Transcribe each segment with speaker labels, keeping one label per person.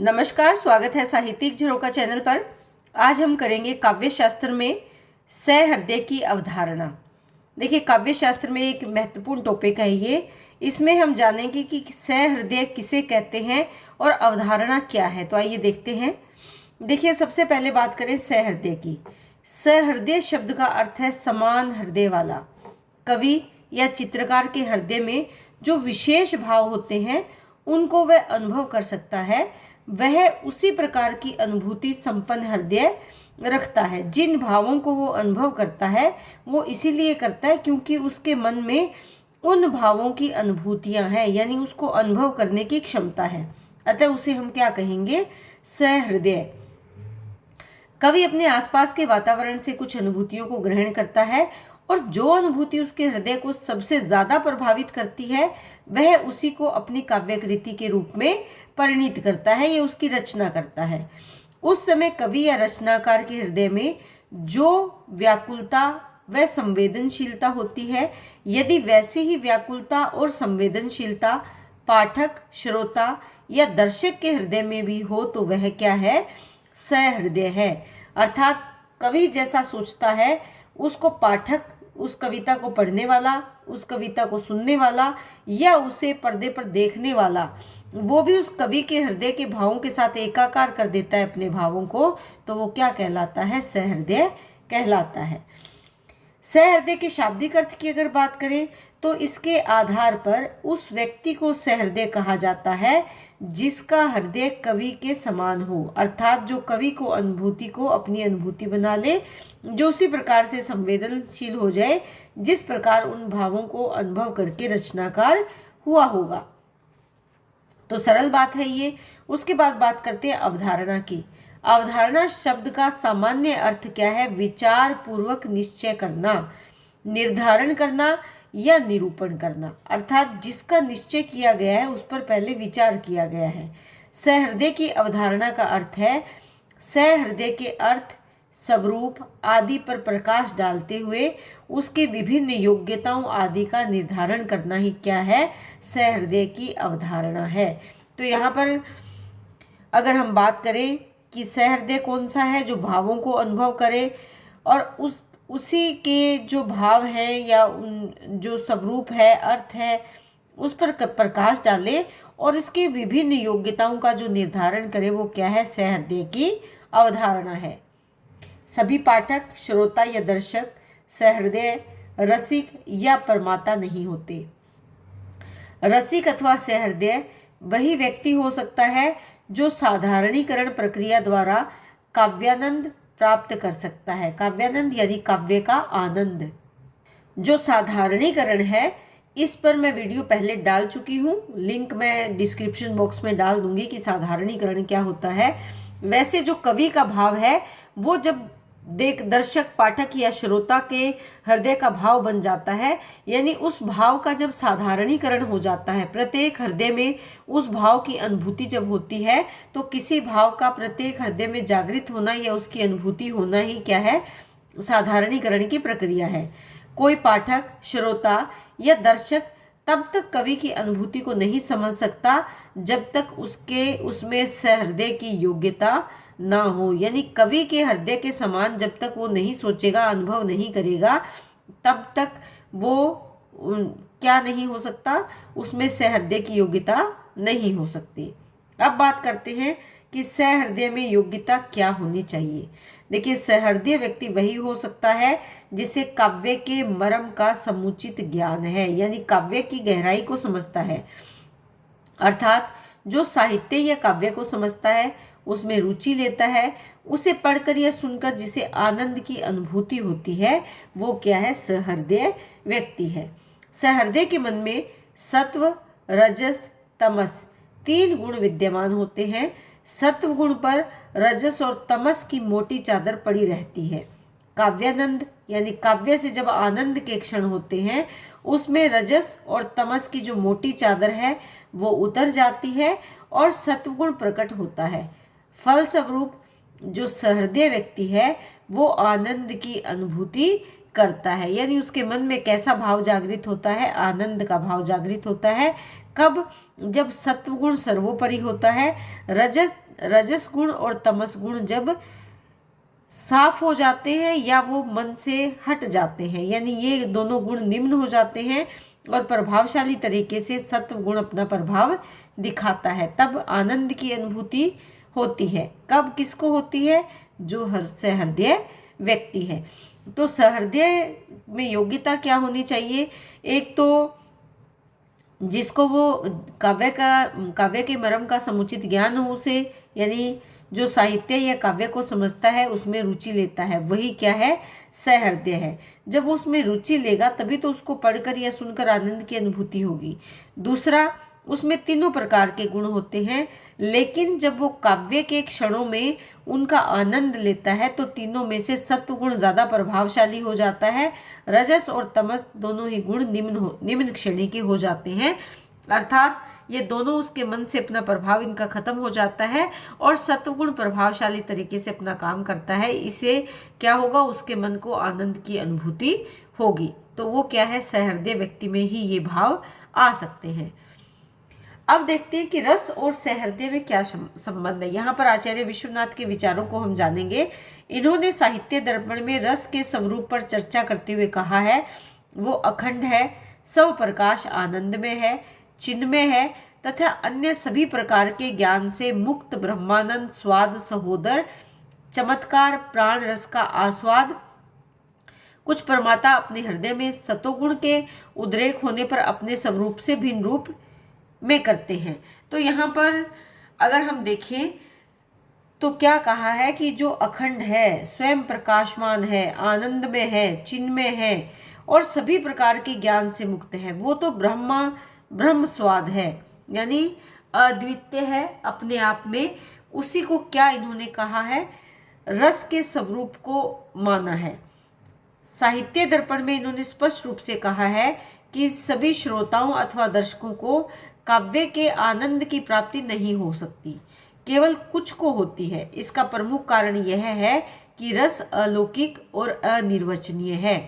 Speaker 1: नमस्कार, स्वागत है साहित्यिक झरोका चैनल पर। आज हम करेंगे काव्य शास्त्र में सहृदय की अवधारणा। देखिए, काव्य शास्त्र में एक महत्वपूर्ण टॉपिक है ये। इसमें हम जानेंगे कि सहृदय किसे कहते हैं और अवधारणा क्या है। तो आइए देखते हैं। देखिए, सबसे पहले बात करें सहृदय की। सहृदय शब्द का अर्थ है समान हृदय वाला। कवि या चित्रकार के हृदय में जो विशेष भाव होते हैं उनको वह अनुभव कर सकता है, वह उसी प्रकार की अनुभूति संपन्न हृदय रखता है। जिन भावों को वो अनुभव करता है वो इसीलिए करता है क्योंकि उसके मन में उन भावों की अनुभूतियां हैं, यानी उसको अनुभव करने की क्षमता है। अतः उसे हम क्या कहेंगे? सहृदय। कवि अपने आसपास के वातावरण से कुछ अनुभूतियों को ग्रहण करता है और जो अनुभूति उसके हृदय को सबसे ज्यादा प्रभावित करती है वह उसी को अपनी काव्य कृति के रूप में परिणित करता है या उसकी रचना करता है। उस समय कवि या रचनाकार के हृदय में जो व्याकुलता व संवेदनशीलता होती है, यदि वैसी ही व्याकुलता और संवेदनशीलता पाठक, श्रोता या दर्शक के हृदय में भी हो तो वह क्या है? सहृदय है। अर्थात कवि जैसा सोचता है उसको पाठक, उस कविता को पढ़ने वाला, उस कविता को सुनने वाला या उसे पर्दे पर देखने वाला, वो भी उस कवि के हृदय के भावों के साथ एकाकार कर देता है अपने भावों को, तो वो क्या कहलाता है? सहृदय कहलाता है। सहृदय के शाब्दिक अर्थ की अगर बात करें तो इसके आधार पर उस व्यक्ति को सहृदय कहा जाता है जिसका हृदय कवि के समान हो, अर्थात जो कवि को अनुभूति को अपनी अनुभूति बना ले, जो उसी प्रकार से संवेदनशील हो जाए जिस प्रकार उन भावों को अनुभव करके रचनाकार हुआ होगा। तो सरल बात है ये। उसके बाद बात करते हैं अवधारणा की। अवधारणा शब्द का सामान्य अर्थ क्या है? विचार पूर्वक निश्चय करना, निर्धारण करना या निरूपण करना, अर्थात जिसका निश्चय किया गया है उस पर पहले विचार किया गया है। सहृदय की अवधारणा का अर्थ है सहृदय के अर्थ, स्वरूप आदि पर प्रकाश डालते हुए उसके विभिन्न योग्यताओं आदि का निर्धारण करना ही क्या है? सहृदय की अवधारणा है। तो यहाँ पर अगर हम बात करें कि सहृदय कौन सा है? जो भावों को अनुभव करे और उसी के जो भाव हैं या जो स्वरूप है, अर्थ है, उस पर प्रकाश डाले और इसके विभिन्न योग्यताओं का जो निर्धारण करे, वो क्या है? सहृदय की अवधारणा है। सभी पाठक, श्रोता या दर्शक सहृदय, रसिक या प्रमाता नहीं होते। रसिक अथवा सहृदय वही व्यक्ति हो सकता है जो साधारणीकरण प्रक्रिया द्वारा काव्यानंद प्राप्त कर सकता है। काव्यानंद यानी काव्य का आनंद। जो साधारणीकरण है इस पर मैं वीडियो पहले डाल चुकी हूँ, लिंक मैं डिस्क्रिप्शन बॉक्स में डाल दूंगी कि साधारणीकरण क्या होता है। वैसे जो कवि का भाव है वो जब दर्शक, पाठक या श्रोता के हृदय का भाव बन जाता है, यानी उस भाव का जब साधारणीकरण हो जाता है, प्रत्येक हृदय में उस भाव की अनुभूति जब होती है, तो किसी भाव का प्रत्येक हृदय में जागृत होना या उसकी अनुभूति होना ही क्या है? साधारणीकरण की प्रक्रिया है। कोई पाठक, श्रोता या दर्शक तब तक कवि की अनुभूति को नहीं समझ सकता जब तक उसमें सहृदय की योग्यता ना हो, यानी कवि के हृदय के समान जब तक वो नहीं सोचेगा, अनुभव नहीं करेगा, तब तक वो क्या नहीं हो सकता? उसमें सहृदय की योग्यता नहीं हो सकती। अब बात करते हैं कि सहृदय में योग्यता क्या होनी चाहिए। देखिए, सहृदय व्यक्ति वही हो सकता है जिसे काव्य के मर्म का समुचित ज्ञान है, यानी काव्य की गहराई को समझता है, अर्थात जो साहित्य या काव्य को समझता है, उसमें रुचि लेता है, उसे पढ़कर या सुनकर जिसे आनंद की अनुभूति होती है, वो क्या है? सहृदय व्यक्ति है। सहृदय के मन में सत्व, रजस, तमस 3 गुण विद्यमान होते हैं। सत्व गुण पर रजस और तमस की मोटी चादर पड़ी रहती है। काव्यानंद यानी काव्य से जब आनंद के क्षण होते हैं, उसमें रजस और तमस की जो मोटी चादर है वो उतर जाती है और सत्वगुण प्रकट होता है। फलस्वरूप जो सहृदय व्यक्ति है वो आनंद की अनुभूति करता है, यानी उसके मन में कैसा भाव जागृत होता है? आनंद का भाव जागृत होता है। कब? जब सत्वगुण सर्वोपरि होता है, रजस गुण और तमस गुण जब साफ हो जाते हैं या वो मन से हट जाते हैं, यानी ये दोनों गुण निम्न हो जाते हैं और प्रभावशाली तरीके से सत्व गुण अपना प्रभाव दिखाता है, तब आनंद की अनुभूति होती है। कब किसको होती है? जो सहृदय व्यक्ति है। तो सहृदय में योग्यता क्या होनी चाहिए? एक तो जिसको वो काव्य के मर्म का समुचित ज्ञान हो, उसे यानी जो साहित्य या काव्य को समझता है, उसमें रुचि लेता है, वही क्या है? सहृदय है। जब वो उसमें रुचि लेगा तभी तो उसको पढ़कर या सुनकर आनंद की अनुभूति होगी। दूसरा, उसमें तीनों प्रकार के गुण होते हैं, लेकिन जब वो काव्य के क्षणों में उनका आनंद लेता है तो तीनों में से सत्व गुण ज्यादा प्रभावशाली हो जाता है। रजस और तमस दोनों ही गुण निम्न श्रेणी के हो जाते हैं, अर्थात ये दोनों उसके मन से अपना प्रभाव इनका खत्म हो जाता है और सत्वगुण प्रभावशाली तरीके से अपना काम करता है। इसे क्या होगा? उसके मन को आनंद की अनुभूति होगी। तो वो क्या है? सहृदय व्यक्ति में ही ये भाव आ सकते हैं। अब देखते हैं कि रस और सहृदय में क्या संबंध है। यहाँ पर आचार्य विश्वनाथ के विचारों को हम जानेंगे। इन्होंने साहित्य दर्पण में रस के स्वरूप पर चर्चा करते हुए कहा है, वो अखंड है, सब प्रकाश आनंद में है, चिन्मय है तथा अन्य सभी प्रकार के ज्ञान से मुक्त, ब्रह्मानंद, स्वाद, सहोदर, चमत्कार, प्राण रस का आस्वाद। कुछ प्रमाता अपने हृदय में सतोगुण के उद्रेक होने पर अपने स्वरूप से भिन्न रूप में करते हैं। तो यहाँ पर अगर हम देखें तो क्या कहा है कि जो अखंड है, स्वयं प्रकाशमान है, आनंद में है, चिन्मय है और सभी प्रकार के ज्ञान से मुक्त है, वो तो ब्रह्म स्वाद है, यानी अद्वितीय है अपने आप में। उसी को क्या इन्होंने कहा है? रस के स्वरूप को माना है। साहित्य दर्पण में इन्होंने स्पष्ट रूप से कहा है कि सभी श्रोताओं अथवा दर्शकों को काव्य के आनंद की प्राप्ति नहीं हो सकती, केवल कुछ को होती है। इसका प्रमुख कारण यह है कि रस अलौकिक और अनिर्वचनीय है।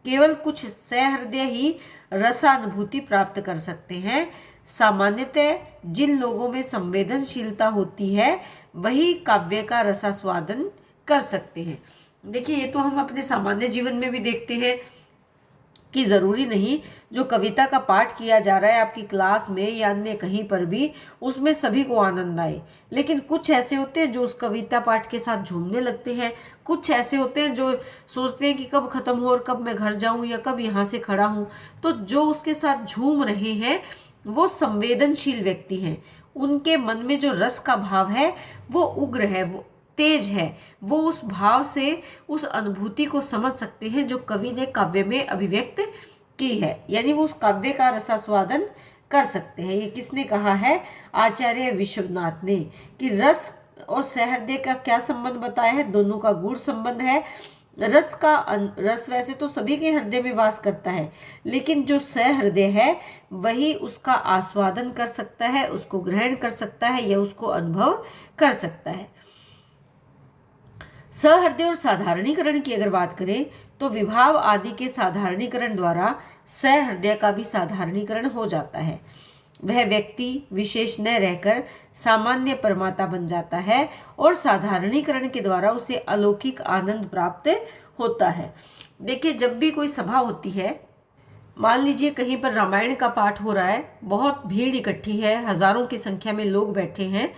Speaker 1: केवल कुछ सहृदय ही रसानुभूति प्राप्त कर सकते हैं। सामान्यतः जिन लोगों में संवेदनशीलता होती है वही काव्य का रसास्वादन कर सकते हैं। देखिए, ये तो हम अपने सामान्य जीवन में भी देखते हैं कि ज़रूरी नहीं जो कविता का पाठ किया जा रहा है आपकी क्लास में या अन्य कहीं पर भी, उसमें सभी को आनंद आए। लेकिन कुछ ऐसे होते हैं जो उस कविता पाठ के साथ झूमने लगते हैं, कुछ ऐसे होते हैं जो सोचते हैं कि कब ख़त्म हो और कब मैं घर जाऊं या कब यहाँ से खड़ा हूँ। तो जो उसके साथ झूम रहे हैं वो संवेदनशील व्यक्ति हैं। उनके मन में जो रस का भाव है वो उग्र है, वो तेज है, वो उस भाव से उस अनुभूति को समझ सकते हैं जो कवि ने काव्य में अभिव्यक्त की है, यानी वो उस काव्य का रसास्वादन कर सकते हैं। ये किसने कहा है? आचार्य विश्वनाथ ने। कि रस और सहृदय का क्या संबंध बताया है? दोनों का गूढ़ संबंध है। रस वैसे तो सभी के हृदय में वास करता है, लेकिन जो सहृदय है वही उसका आस्वादन कर सकता है, उसको ग्रहण कर सकता है या उसको अनुभव कर सकता है। सहृदय और साधारणीकरण की अगर बात करें तो विभाव आदि के साधारणीकरण द्वारा सहृदय का भी साधारणीकरण हो जाता है। वह व्यक्ति विशेष न रहकर सामान्य परमाता बन जाता है और साधारणीकरण के द्वारा उसे अलौकिक आनंद प्राप्त होता है। देखिए, जब भी कोई सभा होती है, मान लीजिए कहीं पर रामायण का पाठ हो रहा है, बहुत भीड़ इकट्ठी है, हजारों की संख्या में लोग बैठे हैं,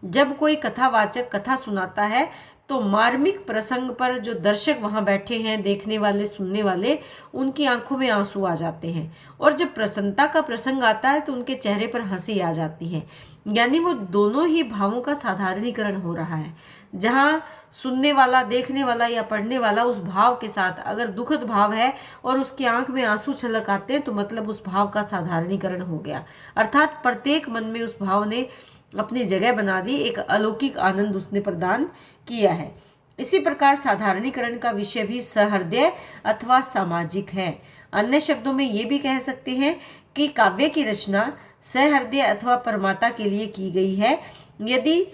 Speaker 1: जब कोई कथावाचक कथा सुनाता है तो मार्मिक प्रसंग पर जो दर्शक वहां बैठे हैं, देखने वाले, सुनने वाले, उनकी आंखों में आंसू आ जाते हैं और जब प्रसन्नता का प्रसंग आता है तो उनके चेहरे पर हंसी आ जाती है। यानी वो दोनों ही भावों का साधारणीकरण हो रहा है। जहां सुनने वाला, देखने वाला या पढ़ने वाला उस भाव के साथ अगर दुखद भाव है और उसकी आंख में आंसू छलक आते हैं तो मतलब उस भाव का साधारणीकरण हो गया, अर्थात प्रत्येक मन में उस भाव ने अपनी जगह बना दी, एक अलौकिक आनंद उसने प्रदान किया है। इसी प्रकार साधारणीकरण का विषय भी सहृदय अथवा सामाजिक है। अन्य शब्दों में ये भी कह सकते हैं कि काव्य की रचना सहृदय अथवा परमाता के लिए की गई है। यदि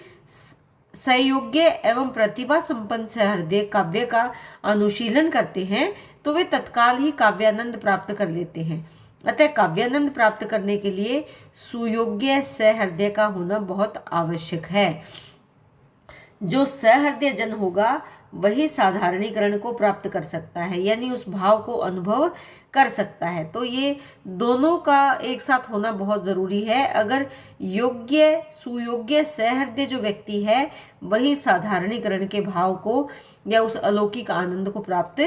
Speaker 1: सहयोग्य एवं प्रतिभा संपन्न सहृदय काव्य का अनुशीलन करते हैं तो वे तत्काल ही काव्यानंद प्राप्त कर लेते हैं। अतः काव्यानंद प्राप्त करने के लिए सुयोग्य सहृदय का होना बहुत आवश्यक है। जो सहृदय जन होगा वही साधारणीकरण को प्राप्त कर सकता है, यानी उस भाव को अनुभव कर सकता है। तो ये दोनों का एक साथ होना बहुत जरूरी है। अगर योग्य सुयोग्य सहृदय जो व्यक्ति है वही साधारणीकरण के भाव को या उस अलौकिक आनंद को प्राप्त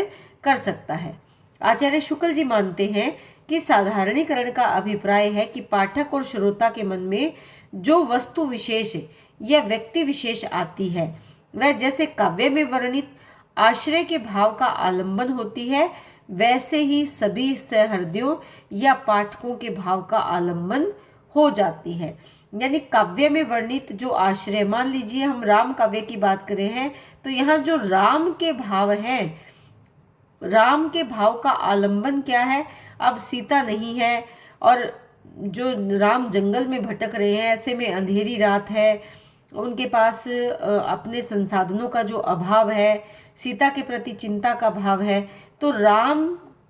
Speaker 1: कर सकता है। आचार्य शुक्ल जी मानते हैं कि साधारणीकरण का अभिप्राय है कि पाठक और श्रोता के मन में जो वस्तु विशेष या व्यक्ति विशेष आती है वह जैसे काव्य में वर्णित आश्रय के भाव का आलंबन होती है, वैसे ही सभी सहृदयों या पाठकों के भाव का आलंबन हो जाती है। यानी काव्य में वर्णित जो आश्रय, मान लीजिए हम राम काव्य की बात करें हैं तो यहाँ जो राम के भाव हैं, राम के भाव का आलंबन क्या है? अब सीता नहीं है और जो राम जंगल में भटक रहे हैं, ऐसे में अंधेरी रात है, उनके पास अपने संसाधनों का जो अभाव है, सीता के प्रति चिंता का भाव है, तो राम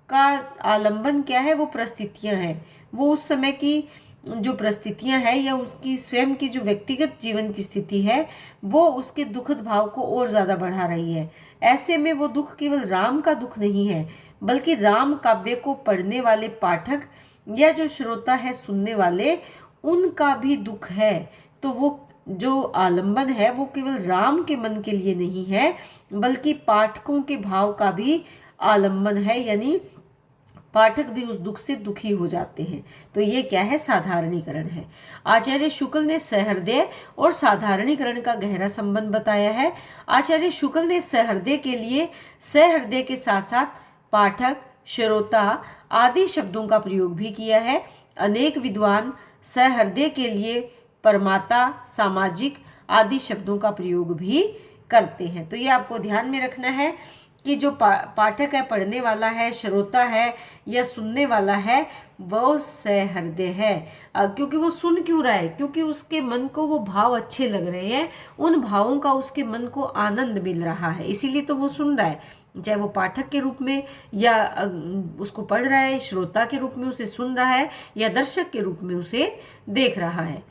Speaker 1: का आलंबन क्या है? वो परिस्थितियां हैं, वो उस समय की जो परिस्थितियां हैं या उसकी स्वयं की जो व्यक्तिगत जीवन की स्थिति है वो उसके दुखद भाव को और ज्यादा बढ़ा रही है। ऐसे में वो दुख केवल राम का दुख नहीं है बल्कि राम काव्य को पढ़ने वाले पाठक या जो श्रोता है, सुनने वाले, उनका भी दुख है। तो वो जो आलंबन है वो केवल राम के मन के लिए नहीं है बल्कि पाठकों के भाव का भी आलंबन है, यानी पाठक भी उस दुख से दुखी हो जाते हैं। तो ये क्या है? साधारणीकरण है। आचार्य शुक्ल ने सहृदय और साधारणीकरण का गहरा संबंध बताया है। आचार्य शुक्ल ने सहृदय के लिए सहृदय के साथ साथ पाठक, श्रोता आदि शब्दों का प्रयोग भी किया है। अनेक विद्वान सहृदय के लिए परमाता, सामाजिक आदि शब्दों का प्रयोग भी करते हैं। तो ये आपको ध्यान में रखना है कि जो पाठक है, पढ़ने वाला है, श्रोता है या सुनने वाला है, वो सहृदय है। क्योंकि वो सुन क्यों रहा है? क्योंकि उसके मन को वो भाव अच्छे लग रहे हैं, उन भावों का उसके मन को आनंद मिल रहा है, इसीलिए तो वो सुन रहा है। चाहे वो पाठक के रूप में या उसको पढ़ रहा है, श्रोता के रूप में उसे सुन रहा है या दर्शक के रूप में उसे देख रहा है।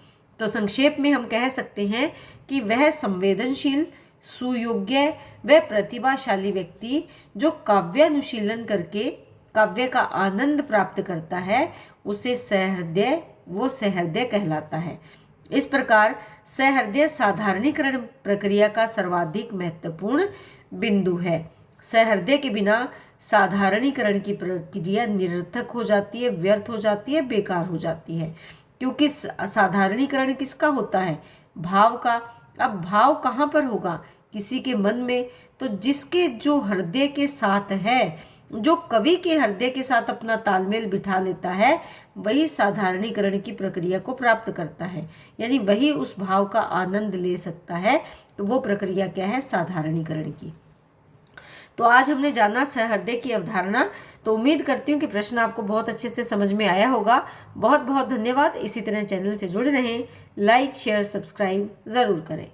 Speaker 1: तो संक्षेप में हम कह सकते हैं कि वह संवेदनशील, सुयोग्य व प्रतिभाशाली व्यक्ति जो काव्यानुशीलन करके काव्य का आनंद प्राप्त करता है उसे सहृदय, वो सहृदय कहलाता है। इस प्रकार सहृदय साधारणीकरण प्रक्रिया का सर्वाधिक महत्वपूर्ण बिंदु है। सहृदय के बिना साधारणीकरण की प्रक्रिया निरर्थक हो जाती है, व्यर्थ हो जाती है, बेकार हो जाती है। क्योंकि साधारणीकरण किसका होता है? भाव का। अब भाव कहाँ पर होगा? किसी के मन में। तो जिसके जो हृदय के साथ है, जो कवि के हृदय के साथ अपना तालमेल बिठा लेता है, वही साधारणीकरण की प्रक्रिया को प्राप्त करता है, यानी वही उस भाव का आनंद ले सकता है। तो वो प्रक्रिया क्या है? साधारणीकरण की। तो आज हमने जाना सहृदय की अवधारणा। तो उम्मीद करती हूँ कि प्रश्न आपको बहुत अच्छे से समझ में आया होगा। बहुत बहुत धन्यवाद। इसी तरह चैनल से जुड़े रहें, लाइक शेयर सब्सक्राइब जरूर करें।